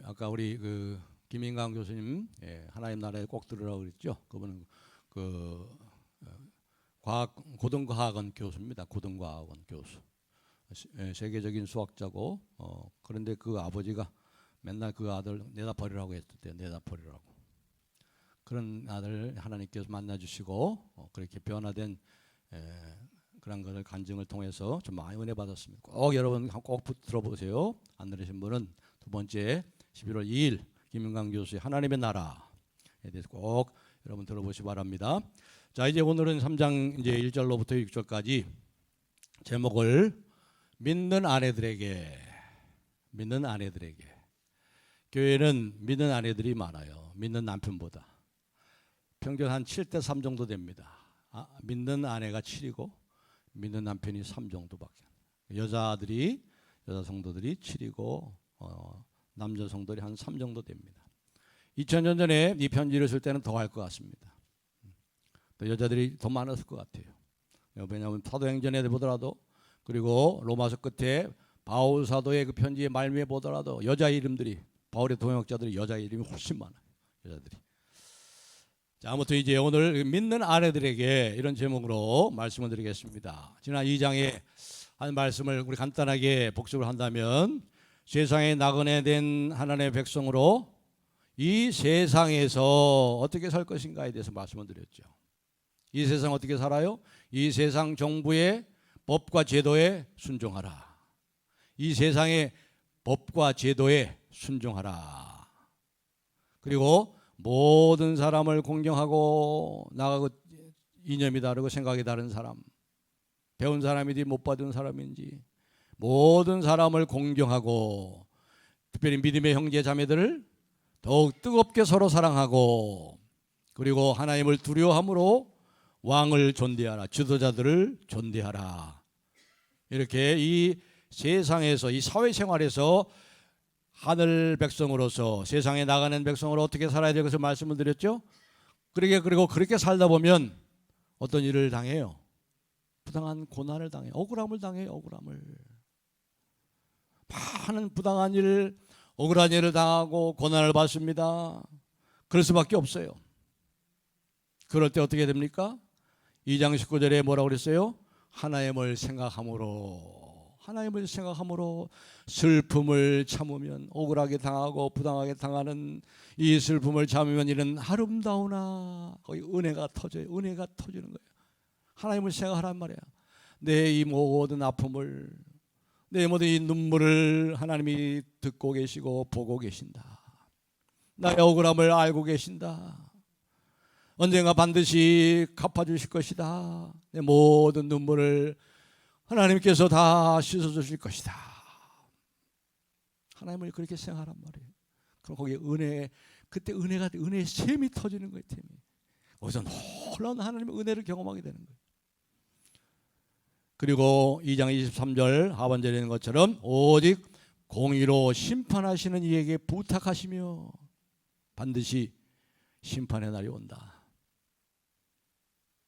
아까 우리 그 김인강 교수님 하나님 나라에 꼭 들으라고 그랬죠. 그분은 그 고등과학원 교수입니다. 고등과학원 교수. 세계적인 수학자고 그런데 그 아버지가 맨날 그 아들 내다 버리라고 했을 내다 버리라고. 그런 아들 하나님께서 만나주시고 그렇게 변화된 그런 것을 간증을 통해서 좀 많이 은혜 받았습니다. 꼭 여러분 꼭 들어보세요. 안 들으신 분은 두 번째 11월 2일 김인강 교수의 하나님의 나라에 대해서 꼭 여러분 들어보시기 바랍니다. 자, 이제 오늘은 3장 이제 1절로부터 6절까지 제목을 믿는 아내들에게 교회는 믿는 아내들이 많아요. 믿는 남편보다 평균 한 7대 3 정도 됩니다. 믿는 아내가 7이고 믿는 남편이 3 정도밖에. 여자 성도들이 7이고 남자 성도들이 한 3 정도 됩니다. 2000년 전에 이 편지를 쓸 때는 더 할 것 같습니다. 또 여자들이 더 많았을 것 같아요. 왜냐하면 사도행전에 보더라도 그리고 로마서 끝에 바울 사도의 그 편지의 말미에 보더라도 여자 이름들이 바울의 동역자들이 여자 이름이 훨씬 많아요. 여자들이. 자, 아무튼 이제 오늘 믿는 아내들에게 이런 제목으로 말씀을 드리겠습니다. 지난 2장에 한 말씀을 우리 간단하게 복습을 한다면 세상에 나그네 된 하나님의 백성으로 이 세상에서 어떻게 살 것인가에 대해서 말씀을 드렸죠. 이 세상 어떻게 살아요? 이 세상 정부의 법과 제도에 순종하라. 이 세상의 법과 제도에 순종하라. 그리고 모든 사람을 공경하고 나하고 이념이 다르고 생각이 다른 사람, 배운 사람인지 못 받은 사람인지 모든 사람을 공경하고 특별히 믿음의 형제 자매들을 더욱 뜨겁게 서로 사랑하고 그리고 하나님을 두려워함으로 왕을 존대하라. 지도자들을 존대하라. 이렇게 이 세상에서 이 사회생활에서 하늘 백성으로서 세상에 나가는 백성으로 어떻게 살아야 될 것을 말씀을 드렸죠. 그리고 그렇게 살다 보면 어떤 일을 당해요. 부당한 고난을 당해요. 억울함을 당해요. 억울함을. 많은 부당한 일, 억울한 일을 당하고 고난을 받습니다. 그럴 수밖에 없어요. 그럴 때 어떻게 됩니까? 2장 19절에 뭐라고 그랬어요? 하나님을 생각함으로 슬픔을 참으면 억울하게 당하고 부당하게 당하는 이 슬픔을 참으면 이는 아름다우나 거기 은혜가 터져요. 은혜가 터지는 거예요. 하나님을 생각하란 말이야. 내 이 모든 아픔을 내 모든 이 눈물을 하나님이 듣고 계시고 보고 계신다. 나의 억울함을 알고 계신다. 언젠가 반드시 갚아주실 것이다. 내 모든 눈물을 하나님께서 다 씻어주실 것이다. 하나님을 그렇게 생각하란 말이에요. 그럼 거기에 그때 은혜의 샘이 터지는 거예요. 샘이. 거기서 놀라운 하나님의 은혜를 경험하게 되는 거예요. 그리고 2장 23절 하반절에 있는 것처럼 오직 공의로 심판하시는 이에게 부탁하시며 반드시 심판의 날이 온다.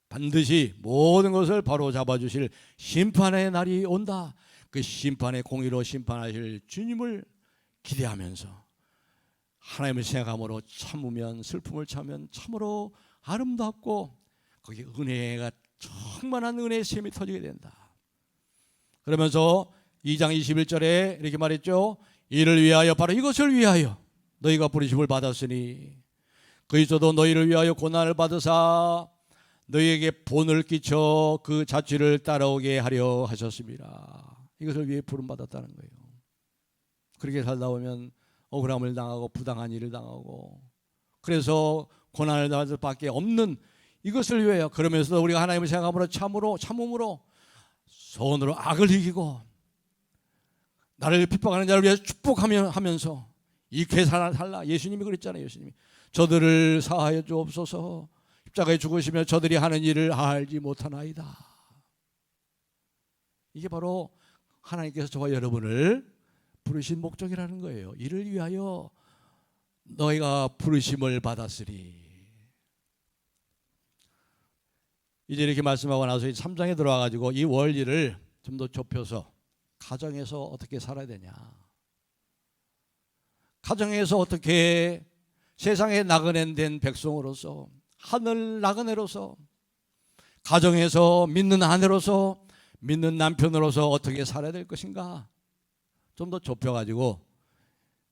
반드시 모든 것을 바로 잡아주실 심판의 날이 온다. 그 심판의 공의로 심판하실 주님을 기대하면서 하나님을 생각함으로 참으면 슬픔을 참으면 참으로 아름답고 거기에 은혜가 충만한 은혜의 샘이 터지게 된다. 그러면서 2장 21절에 이렇게 말했죠. 이를 위하여 바로 이것을 위하여 너희가 부르심을 받았으니 그리스도도 너희를 위하여 고난을 받으사 너희에게 본을 끼쳐 그 자취를 따라오게 하려 하셨습니다. 이것을 위해 부름받았다는 거예요. 그렇게 살다 보면 억울함을 당하고 부당한 일을 당하고 그래서 고난을 당할 수밖에 없는 이것을 위하여 그러면서도 우리가 하나님을 생각함으로 참음으로 손으로 악을 이기고 나를 핍박하는 자를 위해 축복하면서 이렇게 살라. 예수님이 그랬잖아요. 예수님이 저들을 사하여 주옵소서. 십자가에 죽으시며 저들이 하는 일을 알지 못하나이다. 이게 바로 하나님께서 저와 여러분을 부르신 목적이라는 거예요. 이를 위하여 너희가 부르심을 받았으리. 이제 이렇게 말씀하고 나서 3장에 들어와가지고 이 원리를 좀 더 좁혀서 가정에서 어떻게 살아야 되냐. 가정에서 어떻게 세상에 나그네 된 백성으로서, 하늘 나그네로서, 가정에서 믿는 아내로서, 믿는 남편으로서 어떻게 살아야 될 것인가? 좀 더 좁혀가지고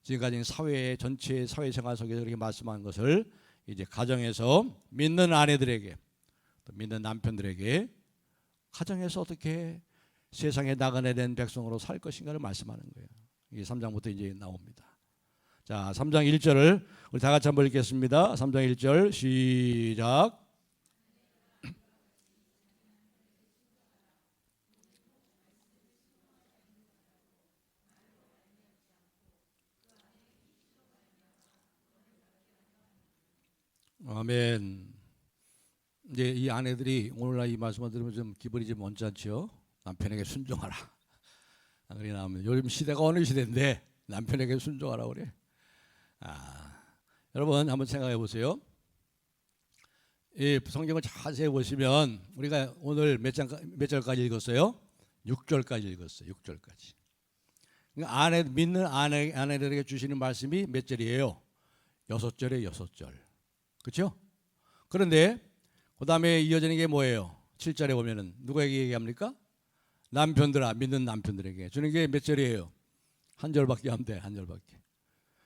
지금까지 사회 전체 사회생활 속에서 그렇게 말씀한 것을 이제 가정에서 믿는 아내들에게, 또 믿는 남편들에게 가정에서 어떻게 세상에 나그네 된 백성으로 살 것인가를 말씀하는 거예요. 이게 3장부터 이제 나옵니다. 자, 3장 1절을 우리 다 같이 한번 읽겠습니다. 3장 1절 시작. 아멘. 이제 이 아내들이 오늘날 이 말씀을 들으면 좀 기분이 좀 언짢죠. 남편에게 순종하라. 그러게 나오면 요즘 시대가 어느 시대인데 남편에게 순종하라 그래. 여러분 한번 생각해 보세요. 이 성경을 자세히 보시면 우리가 오늘 몇 절까지 읽었어요? 6절까지 읽었어요. 6절까지. 그러니까 믿는 아내들에게 주시는 말씀이 몇 절이에요? 6절에 6절. 그렇죠? 그런데 그 다음에 이어지는 게 뭐예요? 7절에 보면은 누구에게 얘기합니까? 남편들아, 믿는 남편들에게 주는 게 몇 절이에요? 한 절밖에 안 돼. 한 절밖에.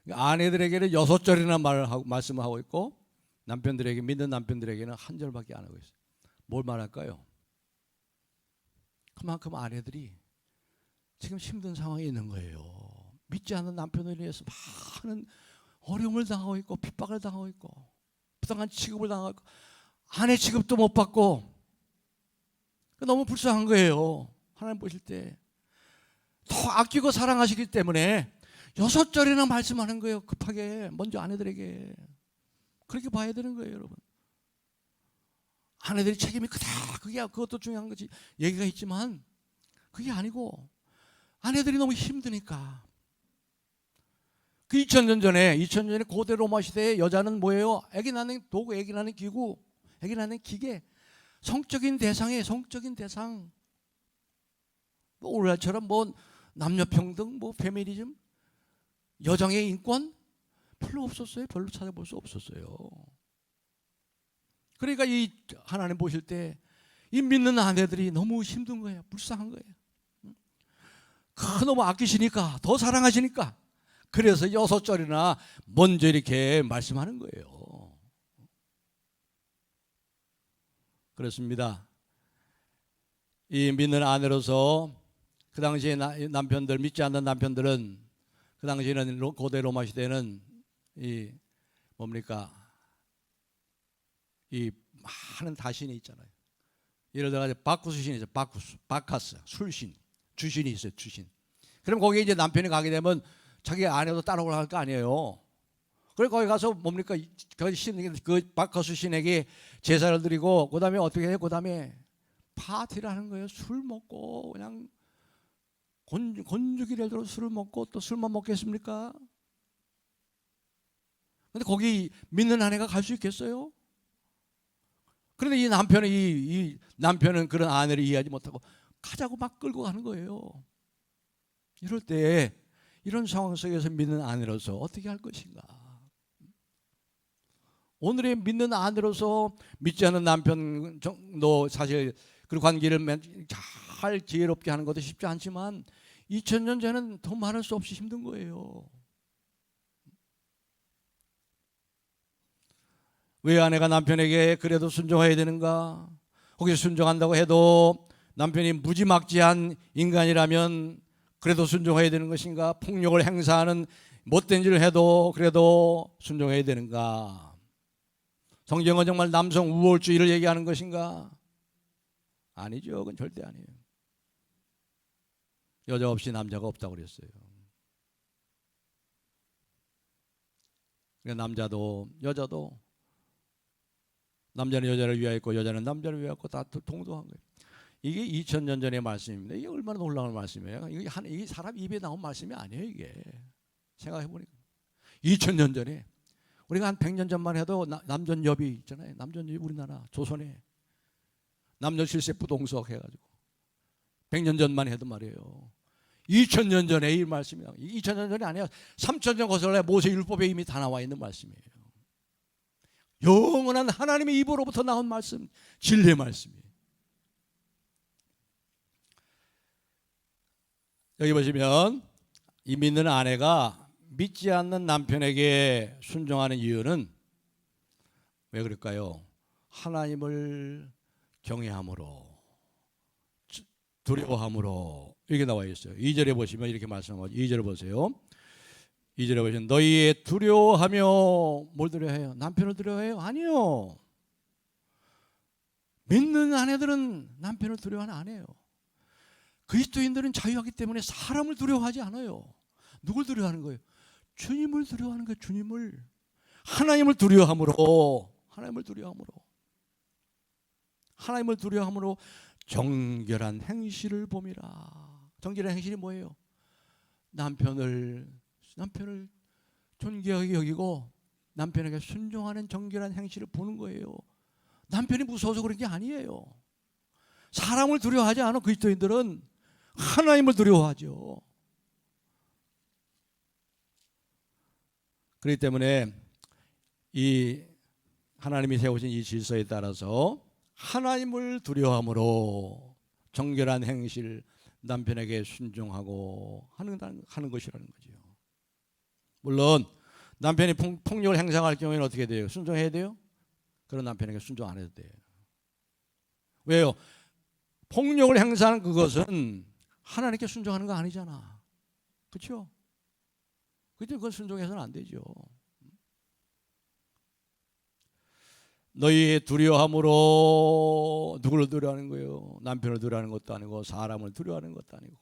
그러니까 아내들에게는 6절이나 말씀을 하고 있고, 남편들에게, 믿는 남편들에게는 한 절밖에 안 하고 있어요. 뭘 말할까요? 그만큼 아내들이 지금 힘든 상황에 있는 거예요. 믿지 않는 남편을 위해서 많은 어려움을 당하고 있고, 핍박을 당하고 있고, 부당한 취급을 당하고 있고, 아내 취급도 못 받고, 너무 불쌍한 거예요. 하나님 보실 때 더 아끼고 사랑하시기 때문에 6절이나 말씀하는 거예요. 급하게 먼저 아내들에게. 그렇게 봐야 되는 거예요, 여러분. 아내들이 책임이 크다, 그것도 중요한 거지. 얘기가 있지만 그게 아니고, 아내들이 너무 힘드니까. 그 2000년 전에 고대 로마 시대에 여자는 뭐예요? 아기 낳는 도구, 아기 낳는 기구, 아기 낳는 기계, 성적인 대상이에요. 성적인 대상. 뭐 오늘날처럼 뭐 남녀평등, 뭐 페미니즘, 여성의 인권 별로 없었어요. 별로 찾아볼 수 없었어요. 그러니까 이 하나님 보실 때 이 믿는 아내들이 너무 힘든 거예요. 불쌍한 거예요. 너무 아끼시니까, 더 사랑하시니까, 그래서 6절이나 먼저 이렇게 말씀하는 거예요. 그렇습니다. 이 믿는 아내로서 그 당시에 남편들, 믿지 않는 남편들은, 그 당시에는 고대 로마 시대는 이 뭡니까? 이 많은 다신이 있잖아요. 예를 들어 바쿠스 신이 있어요. 바카스, 술신, 주신이 있어요. 주신. 그럼 거기에 이제 남편이 가게 되면 자기 아내도 따라오라 할 거 아니에요. 그래 거기 가서 뭡니까? 그 바카스 신에게 제사를 드리고, 그 다음에 어떻게 해요? 그 다음에 파티를 하는 거예요. 술 먹고, 그냥 곤죽이를 들어 술을 먹고, 또 술만 먹겠습니까? 근데 거기 믿는 아내가 갈 수 있겠어요? 그런데 이 남편은 그런 아내를 이해하지 못하고 가자고 막 끌고 가는 거예요. 이럴 때 이런 상황 속에서 믿는 아내로서 어떻게 할 것인가? 오늘의 믿는 아내로서 믿지 않는 남편도 사실 그 관계를 잘 지혜롭게 하는 것도 쉽지 않지만 2000년 전에는 더 말할 수 없이 힘든 거예요. 왜 아내가 남편에게 그래도 순종해야 되는가? 혹시 순종한다고 해도 남편이 무지막지한 인간이라면 그래도 순종해야 되는 것인가? 폭력을 행사하는 못된 일을 해도 그래도 순종해야 되는가? 성경은 정말 남성 우월주의를 얘기하는 것인가? 아니죠. 그건 절대 아니에요. 여자 없이 남자가 없다고 그랬어요. 그러니까 남자도 여자도, 남자는 여자를 위하였고 여자는 남자를 위하였고 다 동등한 거예요. 이게 2000년 전의 말씀입니다. 이게 얼마나 놀라운 말씀이에요. 이게 사람 입에 나온 말씀이 아니에요. 이게 생각해보니까 2000년 전에, 우리가 한 100년 전만 해도 남전여비 있잖아요. 남전여비, 우리나라 조선에 남녀 7세 부동석 해가지고 100년 전만 해도 말이에요. 2000년 전에 이 말씀이야. 2000년 전이 아니야. 3000년 거슬러 모세 율법에 이미 다 나와 있는 말씀이에요. 영원한 하나님의 입으로부터 나온 말씀, 진리의 말씀이에요. 여기 보시면 이 믿는 아내가 믿지 않는 남편에게 순종하는 이유는 왜 그럴까요? 하나님을 경외함으로, 두려워함으로 이렇게 나와 있어요. 2절에 보시면 이렇게 말씀하죠. 2절에 보세요. 2절에 보시면 너희의 두려워하며 뭘 두려워해요? 남편을 두려워해요? 아니요. 믿는 아내들은 남편을 두려워하는 안 해요. 그리스도인들은 자유하기 때문에 사람을 두려워하지 않아요. 누굴 두려워하는 거예요? 주님을 두려워하는 거예요. 주님을. 하나님을 두려워함으로, 하나님을 두려워함으로, 하나님을 두려워함으로 정결한 행실을 봄이라. 정결한 행실이 뭐예요? 남편을 존귀하게 여기고 남편에게 순종하는 정결한 행실을 보는 거예요. 남편이 무서워서 그런 게 아니에요. 사람을 두려워하지 않아. 그리스도인들은 하나님을 두려워하죠. 그렇기 때문에 이 하나님이 세우신 이 질서에 따라서 하나님을 두려워함으로 정결한 행실, 남편에게 순종하고 하는 것이라는 거죠. 물론 남편이 폭력을 행사할 경우에는 어떻게 돼요? 순종해야 돼요? 그런 남편에게 순종 안 해도 돼요. 왜요? 폭력을 행사하는 그것은 하나님께 순종하는 거 아니잖아. 그렇죠? 그건 순종해서는 안 되죠. 너희의 두려워함으로 누구를 두려워하는 거예요? 남편을 두려워하는 것도 아니고 사람을 두려워하는 것도 아니고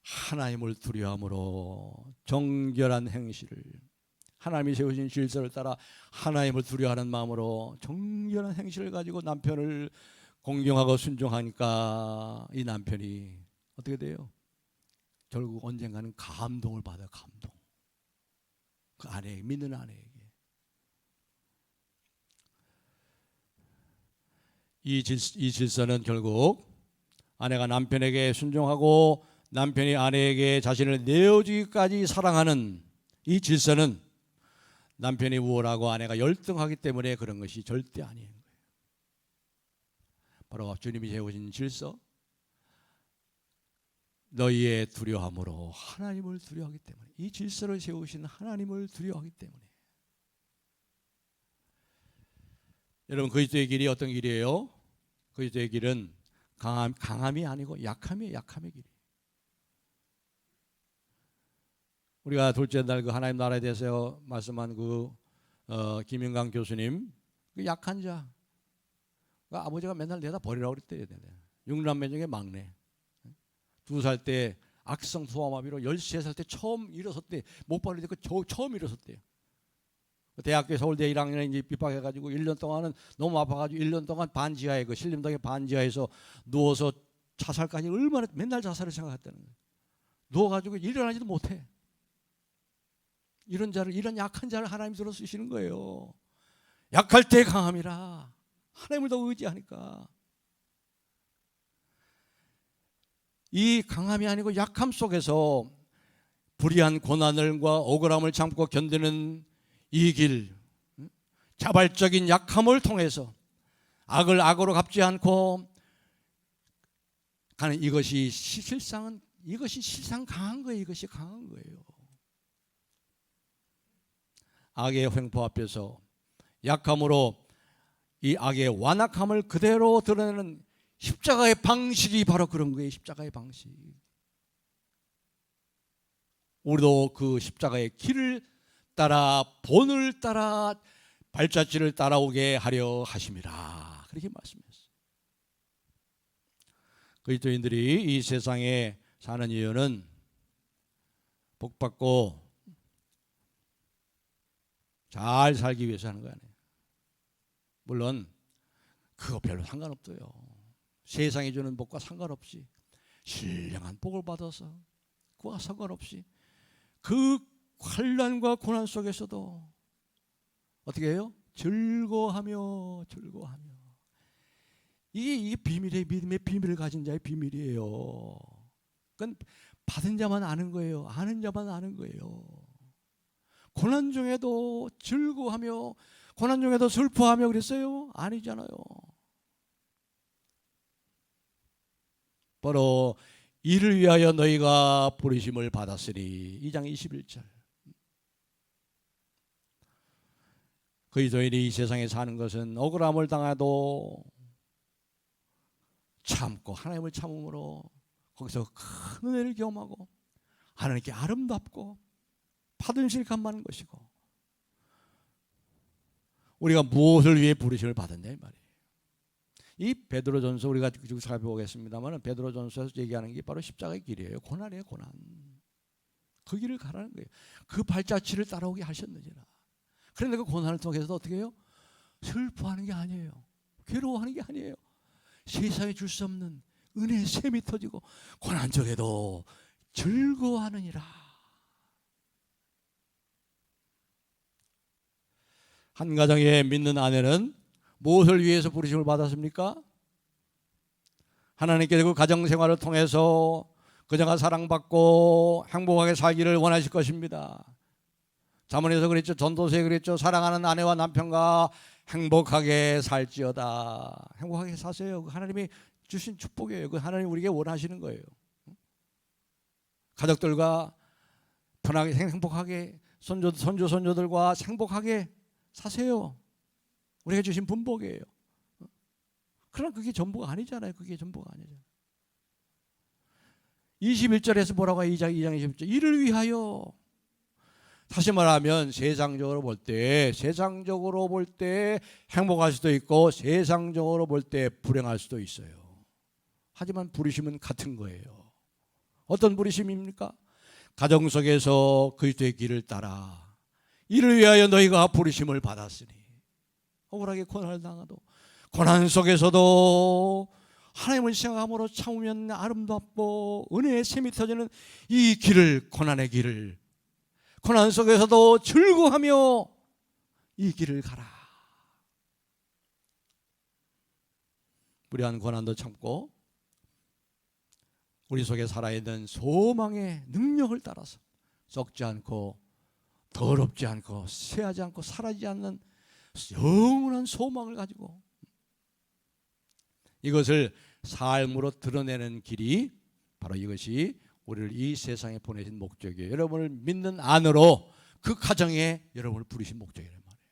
하나님을 두려워함으로 정결한 행실을, 하나님이 세우신 질서를 따라 하나님을 두려워하는 마음으로 정결한 행실을 가지고 남편을 공경하고 순종하니까 이 남편이 어떻게 돼요? 결국 언젠가는 감동을 받아요. 감동. 그 아내에게, 믿는 아내에게. 이 질서는 결국 아내가 남편에게 순종하고 남편이 아내에게 자신을 내어주기까지 사랑하는 이 질서는 남편이 우월하고 아내가 열등하기 때문에 그런 것이 절대 아니에요. 바로 주님이 세우신 질서, 너희의 두려움으로 하나님을 두려워하기 때문에, 이 질서를 세우신 하나님을 두려워하기 때문에. 여러분, 그리스도의 길이 어떤 길이에요? 그리스도의 길은 강함이 아니고 약함이에요. 약함의 길이. 우리가 둘째 날 그 하나님 나라에 대해서 말씀한 김영강 교수님, 그 약한 자, 그 아버지가 맨날 내다 버리라고 그랬대요. 6남매 중에 막내. 2살 때 악성 소아마비로 13살 때 처음 일어섰대. 못 발을 때 처음 일어섰대요. 대학교 서울대 1학년에 이제 입학해가지고 1년 동안은 너무 아파가지고 1년 동안 반지하에 그 신림동의 반지하에서 누워서 자살까지 얼마나 맨날 자살을 생각했다는 거예요. 누워가지고 일어나지도 못해. 이런 약한 자를 하나님 들어 쓰시는 거예요. 약할 때 강함이라. 하나님을 더 의지하니까. 이 강함이 아니고 약함 속에서 불의한 고난과 억울함을 참고 견디는 이 길, 자발적인 약함을 통해서 악을 악으로 갚지 않고 가는 이것이 실상 강한 거예요. 이것이 강한 거예요. 악의 횡포 앞에서 약함으로 이 악의 완악함을 그대로 드러내는 십자가의 방식이 바로 그런 거예요. 십자가의 방식. 우리도 그 십자가의 길을 따라, 본을 따라, 발자취를 따라오게 하려 하심이라. 그렇게 말씀했어요. 그리스도인들이 이 세상에 사는 이유는 복받고 잘 살기 위해서 하는 거 아니에요. 물론 그거 별로 상관없어요. 세상이 주는 복과 상관없이 신령한 복을 받아서 그와 상관없이 그 환난과 고난 속에서도 어떻게 해요? 즐거워하며. 이게 비밀의 믿음의 비밀을 가진 자의 비밀이에요. 그건 받은 자만 아는 거예요. 아는 자만 아는 거예요. 고난 중에도 즐거워하며 고난 중에도 슬퍼하며 그랬어요? 아니잖아요. 바로 이를 위하여 너희가 부르심을 받았으니 2장 21절. 그리스도인이 이 세상에 사는 것은 억울함을 당해도 참고 하나님을 참음으로 거기서 큰 은혜를 경험하고 하나님께 아름답고 받은 실감하는 것이고, 우리가 무엇을 위해 부르심을 받았냐 이 말이에요. 이 베드로전서 우리가 쭉 살펴보겠습니다만, 베드로전서에서 얘기하는 게 바로 십자가의 길이에요. 고난이에요, 고난. 그 길을 가라는 거예요. 그 발자취를 따라오게 하셨느니라. 그런데 그 고난을 통해서 어떻게 해요? 슬퍼하는 게 아니에요. 괴로워하는 게 아니에요. 세상에 줄 수 없는 은혜의 샘이 터지고 고난 중에도 즐거워하느니라. 한 가정에 믿는 아내는 무엇을 위해서 부르심을 받았습니까? 하나님께서 그 가정생활을 통해서 그녀가 사랑받고 행복하게 살기를 원하실 것입니다. 잠언에서 그랬죠. 전도서에 그랬죠. 사랑하는 아내와 남편과 행복하게 살지어다. 행복하게 사세요. 하나님이 주신 축복이에요. 그 하나님 우리에게 원하시는 거예요. 가족들과 편하게 행복하게 손주들과 행복하게 사세요. 우리가 주신 분복이에요. 그러나 그게 전부가 아니잖아요. 그게 전부가 아니잖아요. 21절에서 뭐라고 해요? 2장 21절. 이를 위하여. 다시 말하면 세상적으로 볼 때 행복할 수도 있고 세상적으로 볼 때 불행할 수도 있어요. 하지만 부르심은 같은 거예요. 어떤 부르심입니까? 가정 속에서 그리스도의 길을 따라 이를 위하여 너희가 부르심을 받았으니, 억울하게 고난을 당하도 고난 속에서도 하나님을 생각함으로 참으면 아름답고 은혜의 샘이 터지는 이 길을, 고난의 길을, 고난 속에서도 즐거워하며 이 길을 가라. 무리한 고난도 참고 우리 속에 살아있는 소망의 능력을 따라서 썩지 않고 더럽지 않고 쇠하지 않고 사라지지 않는 영원한 소망을 가지고 이것을 삶으로 드러내는 길이 바로 이것이 우리를 이 세상에 보내신 목적이에요. 여러분을 믿는 안으로 그 가정에 여러분을 부르신 목적이란 말이에요.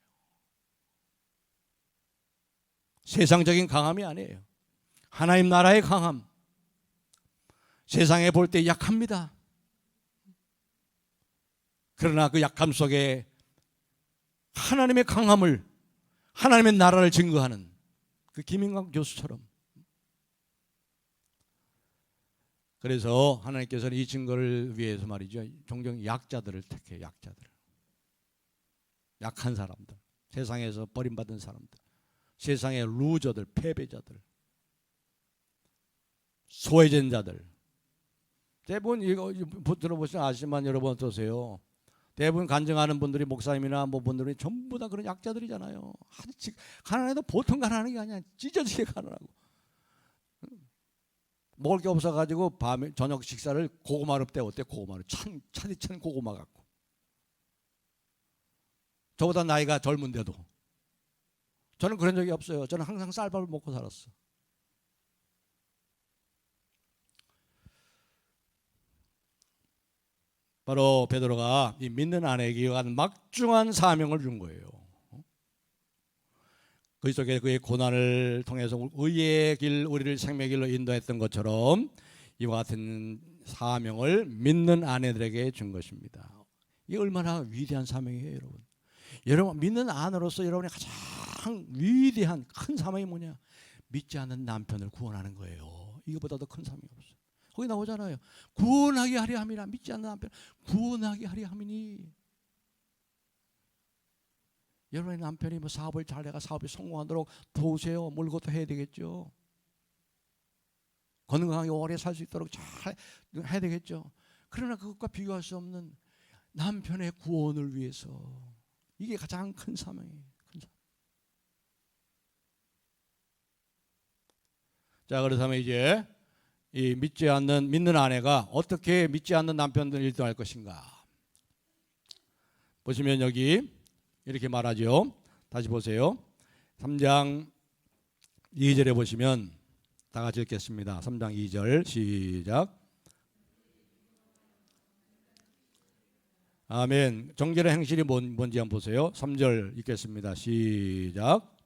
세상적인 강함이 아니에요. 하나님 나라의 강함. 세상에 볼 때 약합니다. 그러나 그 약함 속에 하나님의 강함을, 하나님의 나라를 증거하는 그 김인광 교수처럼, 그래서 하나님께서는 이 증거를 위해서 말이죠, 종종 약자들을 택해요. 약자들, 약한 사람들, 세상에서 버림받은 사람들, 세상의 루저들, 패배자들, 소외된 자들. 대부분 이거 들어보시면 아시지만 여러분 어떠세요? 대부분 간증하는 분들이 목사님이나 뭐 분들이 전부 다 그런 약자들이잖아요. 가난해도 보통 가난한 게 아니야. 찢어지게 가난하고. 먹을 게 없어가지고 밤에 저녁 식사를 고구마로 때웠대. 고구마로 차디찬 고구마 갖고. 저보다 나이가 젊은데도. 저는 그런 적이 없어요. 저는 항상 쌀밥을 먹고 살았어. 바로 베드로가 이 믿는 아내에게 이어가는 막중한 사명을 준 거예요. 그 속에 그의 고난을 통해서 의의 길, 우리를 생명의 길로 인도했던 것처럼 이와 같은 사명을 믿는 아내들에게 준 것입니다. 이게 얼마나 위대한 사명이에요, 여러분. 여러분 믿는 아내로서 여러분의 가장 위대한 큰 사명이 뭐냐? 믿지 않는 남편을 구원하는 거예요. 이거보다 더 큰 사명이 없어요. 거기 나오잖아요. 구원하게 하려 함이라. 믿지 않는 남편 구원하게 하려 함이니. 여러분의 남편이 뭐 사업을 잘 해가 사업이 성공하도록 도우세요. 뭘 그것도 해야 되겠죠. 건강하게 오래 살 수 있도록 잘 해야 되겠죠. 그러나 그것과 비교할 수 없는 남편의 구원을 위해서, 이게 가장 큰 사명이에요. 큰 사명. 자, 그렇다면 이제 이 믿는 아내가 어떻게 믿지 않는 남편들을 일도할 것인가? 보시면 여기 이렇게 말하죠. 다시 보세요. 3장 2절에 보시면 다 같이 읽겠습니다. 3장 2절 시작. 아멘. 정결의 행실이 뭔지 한번 보세요. 3절 읽겠습니다. 시작.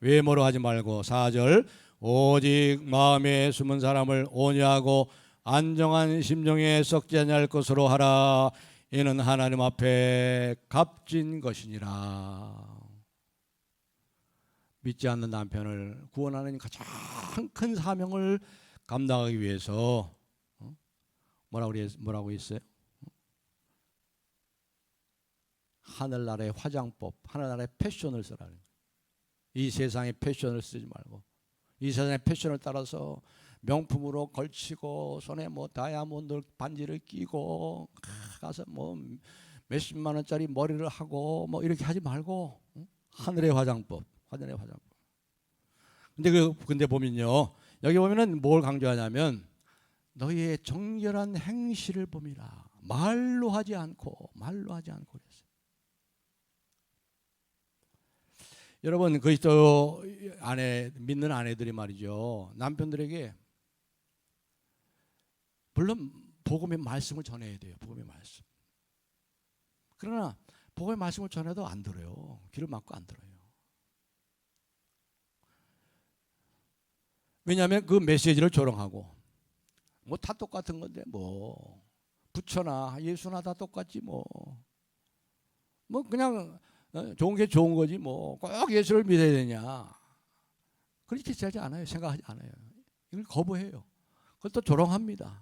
외모로 하지 말고 4절 오직 마음에 숨은 사람을 온유하고 안정한 심령에 썩지 아니할 것으로 하라. 이는 하나님 앞에 값진 것이니라. 믿지 않는 남편을 구원하는 가장 큰 사명을 감당하기 위해서 뭐라고 했어요? 하늘나라의 화장법, 하늘나라의 패션을 쓰라는. 이 세상의 패션을 쓰지 말고 이 세상의 패션을 따라서 명품으로 걸치고 손에 뭐 다이아몬드 반지를 끼고 가서 뭐 몇십만 원짜리 머리를 하고 뭐 이렇게 하지 말고 하늘의 화장법. 근데 보면요. 여기 보면은 뭘 강조하냐면 너희의 정결한 행실을 봄이라. 말로 하지 않고 그랬어요. 여러분 그리스도 안에 믿는 아내들이 말이죠. 남편들에게 물론 복음의 말씀을 전해야 돼요. 복음의 말씀. 그러나 복음의 말씀을 전해도 안 들어요. 귀를 막고 안 들어요. 왜냐하면 그 메시지를 조롱하고 뭐 다 똑같은 건데 뭐 부처나 예수나 다 똑같지 뭐 그냥 좋은 게 좋은 거지 뭐 꼭 예수를 믿어야 되냐 그렇게 하지 않아요. 생각하지 않아요. 이걸 거부해요. 그걸 또 조롱합니다.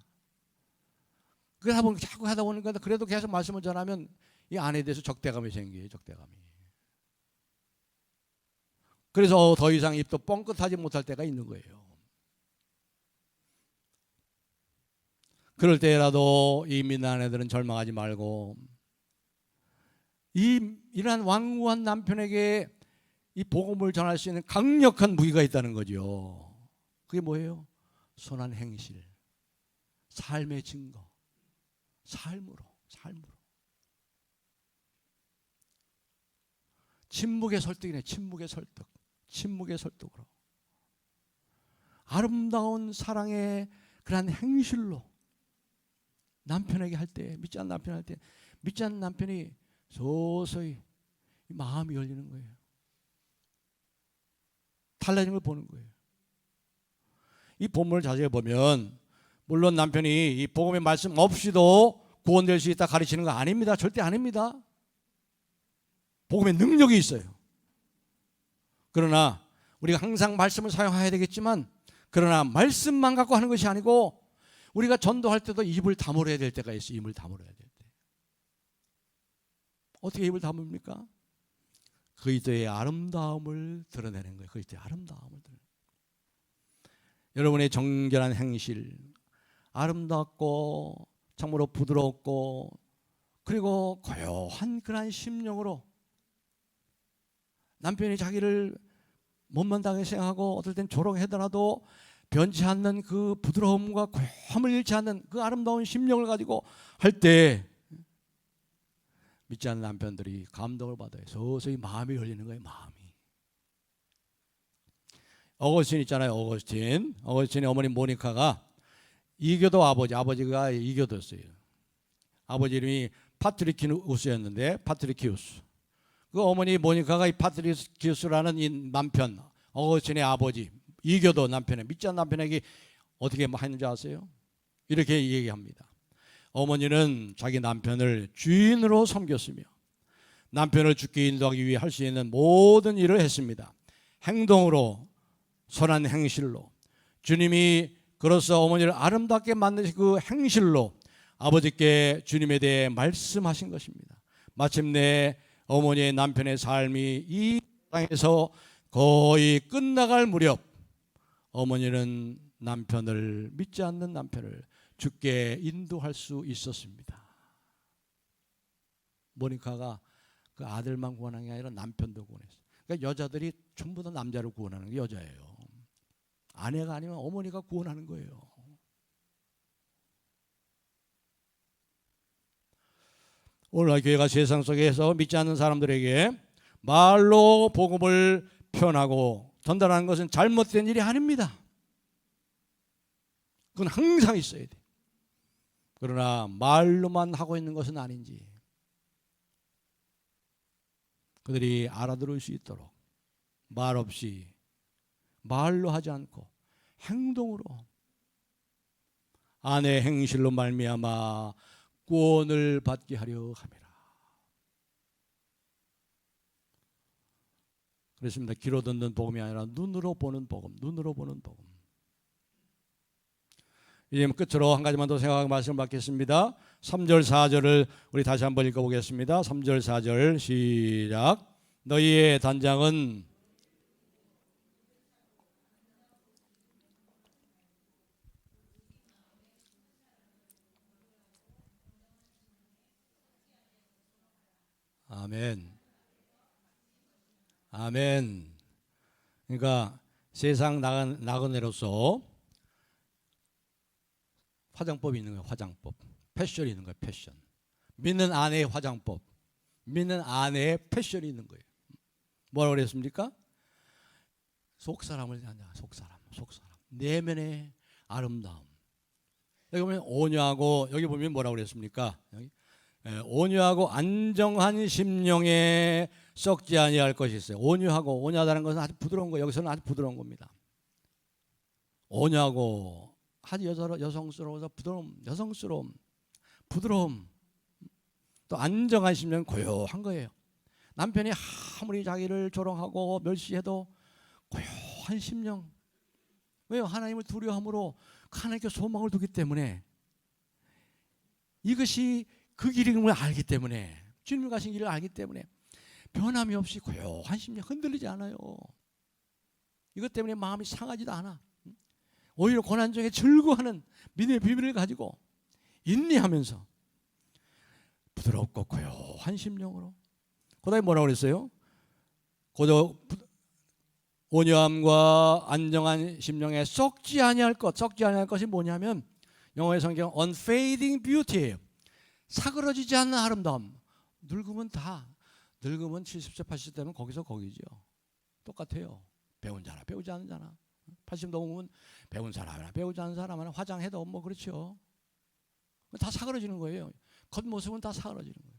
자꾸 하다 보니까 그래도 계속 말씀을 전하면 이 아내에 대해서 적대감이 생겨요. 적대감이. 그래서 더 이상 입도 뻥끗하지 못할 때가 있는 거예요. 그럴 때라도 이 믿는 아내들은 절망하지 말고 이러한 완고한 남편에게 이 복음을 전할 수 있는 강력한 무기가 있다는 거죠. 그게 뭐예요? 선한 행실, 삶의 증거, 삶으로. 침묵의 설득이네. 침묵의 설득으로 아름다운 사랑의 그러한 행실로 남편에게 할 때, 믿지 않는 남편 할 때, 믿지 않는 남편이 서서히 마음이 열리는 거예요. 달라지는 걸 보는 거예요. 이 본문을 자세히 보면 물론 남편이 이 복음의 말씀 없이도 구원될 수 있다 가르치는 거 아닙니다. 절대 아닙니다. 복음의 능력이 있어요. 그러나 우리가 항상 말씀을 사용해야 되겠지만 그러나 말씀만 갖고 하는 것이 아니고 우리가 전도할 때도 입을 다물어야 될 때가 있어요. 입을 다물어야 될 때. 어떻게 입을 다뭅니까? 그리스도의 아름다움을 드러내는 거예요. 그리스도의 아름다움을 드러내는 거예요. 여러분의 정결한 행실, 아름답고 참으로 부드럽고 그리고 고요한 그런 심령으로 남편이 자기를 못만당하게 생각하고 어떨 땐 조롱하더라도 변치 않는 그 부드러움과 고요함을 잃지 않는 그 아름다운 심령을 가지고 할 때 믿지 않는 남편들이 감동을 받아요. 서서히 마음이 열리는 거예요. 마음이. 어거스틴 있잖아요. 어거스틴의 어머니 모니카가 이교도 아버지가 이교도였어요. 아버지 이름이 파트리키우스였는데 파트리키우스. 그 어머니 모니카가 이 파트리키우스라는 이 남편 어거스틴의 아버지 이교도 남편에 믿지 않는 남편에게 어떻게 했는지 아세요? 이렇게 얘기합니다. 어머니는 자기 남편을 주인으로 섬겼으며 남편을 죽게 인도하기 위해 할 수 있는 모든 일을 했습니다. 행동으로 선한 행실로 주님이 그로써 어머니를 아름답게 만드신 그 행실로 아버지께 주님에 대해 말씀하신 것입니다. 마침내 어머니의 남편의 삶이 이 땅에서 거의 끝나갈 무렵 어머니는 믿지 않는 남편을 죽게 인도할 수 있었습니다. 모니카가 그 아들만 구원한 게 아니라 남편도 구원했어요. 그러니까 여자들이 전부 다 남자를 구원하는 게 여자예요. 아내가 아니면 어머니가 구원하는 거예요. 오늘날 교회가 세상 속에서 믿지 않는 사람들에게 말로 복음을 표현하고 전달하는 것은 잘못된 일이 아닙니다. 그건 항상 있어야 돼. 그러나 말로만 하고 있는 것은 아닌지 그들이 알아들을 수 있도록 말 없이 말로 하지 않고 행동으로 아내의 행실로 말미암아 구원을 받게 하려 함이라. 그렇습니다. 귀로 듣는 복음이 아니라 눈으로 보는 복음, 눈으로 보는 복음. 이제 끝으로 한 가지만 더 생각하고 말씀을 받겠습니다. 3절 4절을 우리 다시 한번 읽어보겠습니다. 3절 4절 시작. 너희의 단장은 아멘. 아멘. 그러니까 세상 나그네로서 화장법이 있는 거예요. 화장법. 패션이 있는 거예요. 패션. 믿는 아내의 화장법. 믿는 아내의 패션이 있는 거예요. 뭐라고 그랬습니까? 속사람을 향한 속사람. 내면의 아름다움. 여기 보면 온유하고 여기 보면 뭐라고 그랬습니까? 여기 온유하고 안정한 심령에 썩지 아니할 것이 있어요. 온유하다는 것은 아주 부드러운 거. 여기서는 아주 부드러운 겁니다. 온유하고 아주 여성스러워서 부드러움. 또 안정한 심령, 고요한 거예요. 남편이 아무리 자기를 조롱하고 멸시해도 고요한 심령. 왜요? 하나님을 두려움으로 하나님께 소망을 두기 때문에 이것이 그 길임을 알기 때문에 주님 가신 길을 알기 때문에 변함이 없이 고요한 심령 흔들리지 않아요. 이것 때문에 마음이 상하지도 않아. 오히려 고난 중에 즐거워하는 믿음의 비밀을 가지고 인내하면서 부드럽고 고요한 심령으로. 그 다음에 뭐라고 그랬어요? 온유함과 안정한 심령에 썩지 아니할 것이 뭐냐면 영어의 성경 unfading beauty예요. 사그러지지 않는 아름다움. 늙으면 70세 80세 되면 거기죠. 똑같아요. 배운 자나 배우지 않은 자나 80 넘으면 배운 사람이나 배우지 않은 사람이나 화장해도 뭐 그렇죠. 다 사그러지는 거예요. 겉모습은 다 사그러지는 거예요.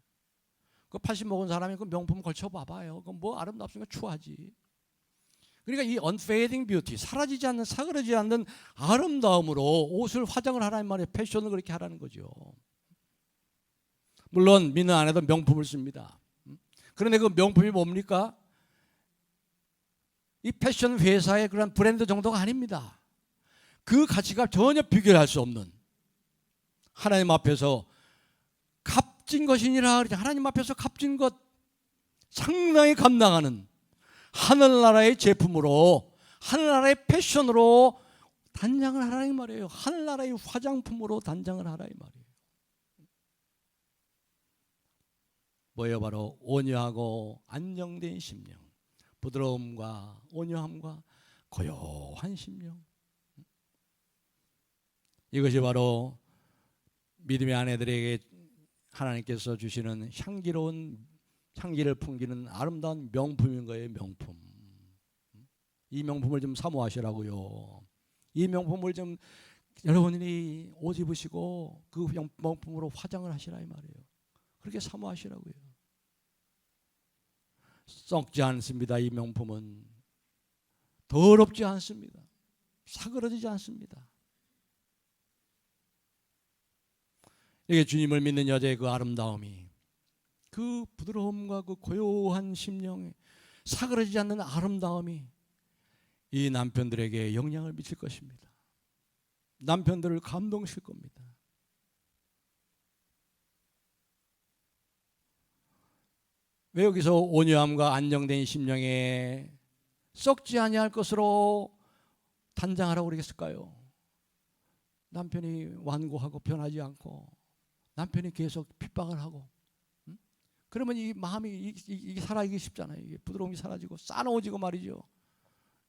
그 80 먹은 사람이 그 명품 걸쳐 봐봐요. 그건 뭐 아름답습니까? 추하지. 그러니까 이 unfading beauty, 사라지지 않는 사그러지지 않는 아름다움으로 옷을 화장을 하라는 말이에요. 패션을 그렇게 하라는 거죠. 물론 믿는 아내도 명품을 씁니다. 그런데 그 명품이 뭡니까? 이 패션 회사의 그런 브랜드 정도가 아닙니다. 그 가치가 전혀 비교할 수 없는 하나님 앞에서 값진 것이니라. 하나님 앞에서 값진 것 상당히 감당하는 하늘나라의 제품으로 하늘나라의 패션으로 단장을 하라 이 말이에요. 하늘나라의 화장품으로 단장을 하라 이 말이에요. 뭐예요? 바로 온유하고 안정된 심령, 부드러움과 온유함과 고요한 심령. 이것이 바로 믿음의 아내들에게 하나님께서 주시는 향기를 풍기는 아름다운 명품인 거예요. 명품. 이 명품을 좀 사모하시라고요. 이 명품을 좀 여러분이 옷 입으시고 그 명품으로 화장을 하시라 이 말이에요. 그렇게 사모하시라고요. 썩지 않습니다. 이 명품은 더럽지 않습니다. 사그러지지 않습니다. 이게 주님을 믿는 여자의 그 아름다움이, 그 부드러움과 그 고요한 심령에 사그러지지 않는 아름다움이 이 남편들에게 영향을 미칠 것입니다. 남편들을 감동시킬 겁니다. 왜 여기서 온유함과 안정된 심령에 썩지 아니할 것으로 단장하라고 그러겠을까요? 남편이 완고하고 변하지 않고 남편이 계속 핍박을 하고 그러면 이 마음이 이게 살아있기 쉽잖아요. 이게 부드러움이 사라지고 싸놓워지고 말이죠.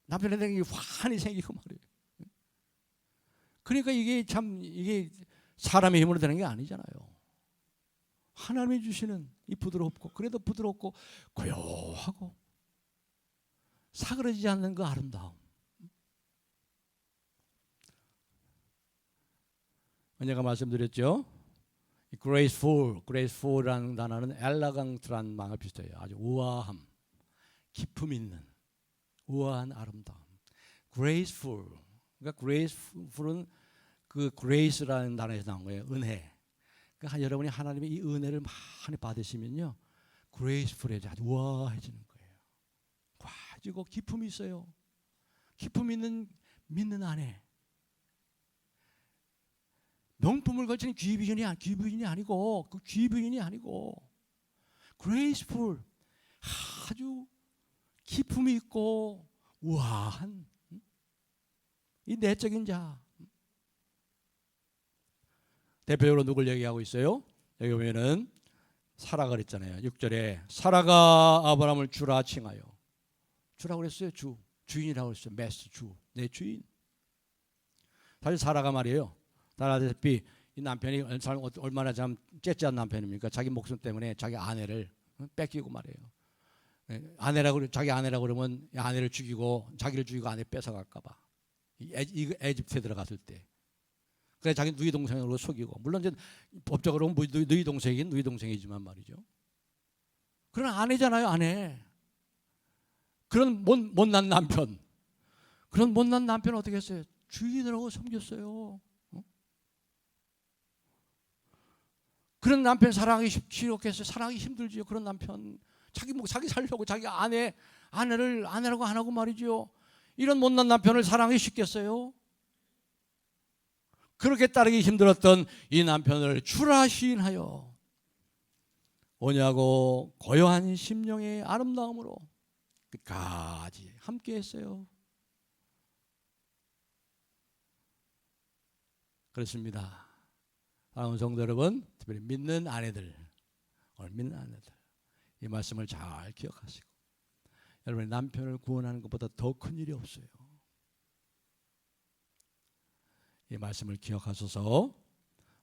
남편에 대한 환히 생기고 말이에요. 그러니까 이게 사람의 힘으로 되는 게 아니잖아요. 하나님이 주시는 이 부드럽고, 그래도 부드럽고 고요하고 사그러지지 않는 그 아름다움. 언젠가 말씀드렸죠. graceful이라는 단어는 엘라강트라는 말과 비슷해요. 아주 우아함, 기품 있는 우아한 아름다움. graceful. 그러니까 graceful은 그 grace라는 단어에서 나온 거예요. 은혜. 그러니까 여러분이 하나님의 이 은혜를 많이 받으시면요, graceful해져, 아주 우아해지는 거예요. 가지고 기품이 있어요. 기품 있는 믿는 아내. 명품을 걸치는 귀부인이 아니고, 그 귀부인이 아니고, graceful, 아주 기품이 있고 우아한 이 내적인 자. 대표적으로 누굴 얘기하고 있어요? 여기 보면은 사라가 그랬잖아요. 6절에 사라가 아브라함을 주라 칭하여. 주라고 그랬어요. 주인이라고 그랬어요. 메스, 주, 내 주인. 사실 사라가 말이에요. 다 아시다시피 이 남편이 얼마나 참 째째한 남편입니까? 자기 목숨 때문에 자기 아내를 뺏기고 말이에요. 자기 아내라고 그러면 아내를 죽이고 자기를 죽이고 아내 뺏어갈까 봐. 에집트에 들어갔을 때. 그래 자기 누이 동생으로 속이고, 물론 이제 법적으로 누이 동생이긴 누이 동생이지만 말이죠. 그런 아내잖아요, 아내. 그런 못난 남편. 그런 못난 남편 어떻게 했어요? 주인이라고 섬겼어요. 그런 남편 사랑하기 싫었겠어요. 사랑하기 힘들지요. 그런 남편 자기 살려고 자기 아내를 아내라고 안 하고 말이죠. 이런 못난 남편을 사랑하기 쉽겠어요? 그렇게 따르기 힘들었던 이 남편을 주라 시인하여 오냐고 고요한 심령의 아름다움으로 끝까지 함께했어요. 그렇습니다. 사랑하는 성도 여러분, 특별히 믿는 아내들, 이 말씀을 잘 기억하시고, 여러분의 남편을 구원하는 것보다 더 큰 일이 없어요. 이 말씀을 기억하셔서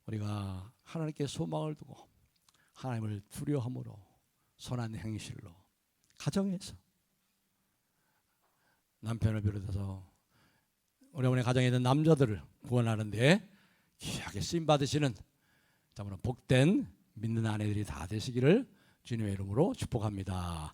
우리가 하나님께 소망을 두고 하나님을 두려움으로 선한 행실로 가정에서 남편을 비롯해서 여러분의 가정에 있는 남자들을 구원하는데 귀하게 쓰임 받으시는 참으로 복된 믿는 아내들이 다 되시기를 주님의 이름으로 축복합니다.